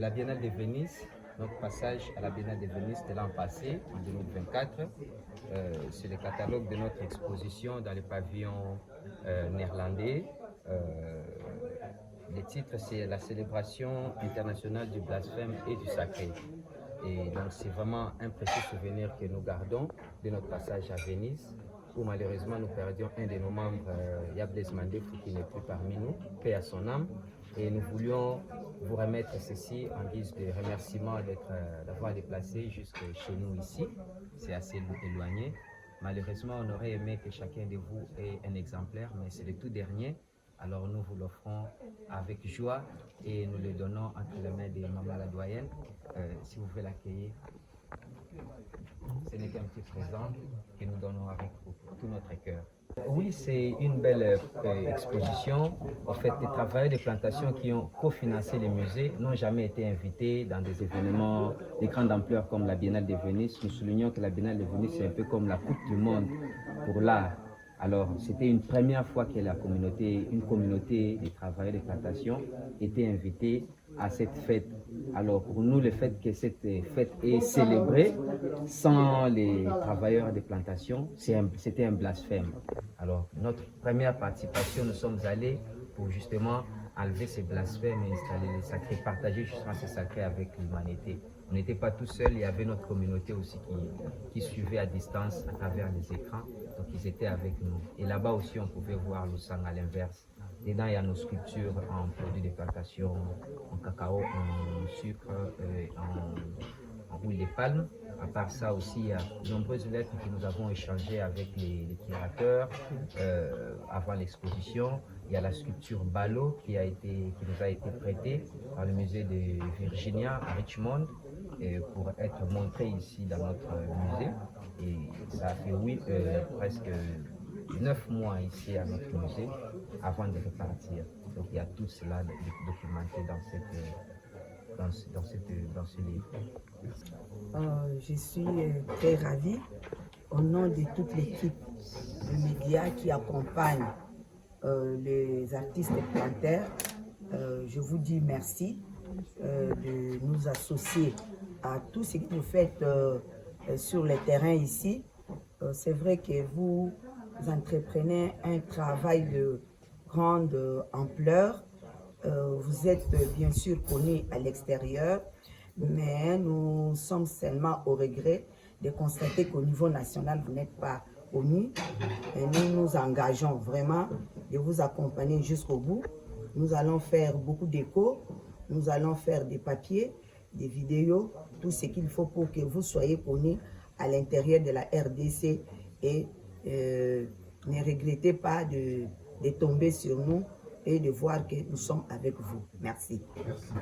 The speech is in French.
la Biennale de Venise, notre passage à la Biennale de Venise de l'an passé, en 2024. C'est le catalogue de notre exposition dans le pavillon néerlandais. Le titre, c'est la célébration internationale du blasphème et du sacré. Et donc, c'est vraiment un précieux souvenir que nous gardons de notre passage à Venise, où malheureusement nous perdions un de nos membres, Yables Mandefou, qui n'est plus parmi nous, paix à son âme. Et nous voulions vous remettre ceci en guise de remerciement d'avoir déplacé jusque chez nous ici. C'est assez éloigné. Malheureusement, on aurait aimé que chacun de vous ait un exemplaire, mais c'est le tout dernier. Alors nous vous l'offrons avec joie et nous le donnons entre les mains de Maman la doyenne. Si vous pouvez l'accueillir. Ce n'est qu'un petit présent que nous donnons avec tout notre cœur. Oui, c'est une belle exposition. En fait, les travailleurs de plantation qui ont cofinancé les musées n'ont jamais été invités dans des événements de grande ampleur comme la Biennale de Venise. Nous soulignons que la Biennale de Venise, c'est un peu comme la Coupe du Monde pour l'art. Alors, c'était une première fois que une communauté de travailleurs de plantation était invitée à cette fête. Alors, pour nous, le fait que cette fête est célébrée sans les travailleurs de plantation, c'était un blasphème. Alors, notre première participation, nous sommes allés pour justement enlever ces blasphèmes et installer les sacrés, partager justement ces sacrés avec l'humanité. On n'était pas tout seul, il y avait notre communauté aussi qui suivait à distance à travers les écrans. Donc ils étaient avec nous. Et là-bas aussi, on pouvait voir le sang à l'inverse. Dedans, il y a nos sculptures en produits de plantation, en cacao, en sucre, en huile de palme. À part ça aussi, il y a de nombreuses lettres que nous avons échangées avec les curateurs avant l'exposition. Il y a la sculpture Ballot qui nous a été prêtée par le musée de Virginia à Richmond pour être montrée ici dans notre musée. Et ça a fait presque 9 mois ici à notre musée avant de repartir. Donc il y a tout cela documenté dans ce livre. Je suis très ravie au nom de toute l'équipe de médias qui accompagne les artistes plantaires. Je vous dis merci de nous associer à tout ce que vous faites sur le terrain ici. C'est vrai que vous entreprenez un travail de grande ampleur. Vous êtes bien sûr connus à l'extérieur, mais nous sommes seulement au regret de constater qu'au niveau national, vous n'êtes pas connus. Et nous nous engageons vraiment de vous accompagner jusqu'au bout. Nous allons faire beaucoup d'échos, nous allons faire des papiers, des vidéos, tout ce qu'il faut pour que vous soyez connus à l'intérieur de la RDC et ne regrettez pas de tomber sur nous et de voir que nous sommes avec vous. Merci. Merci.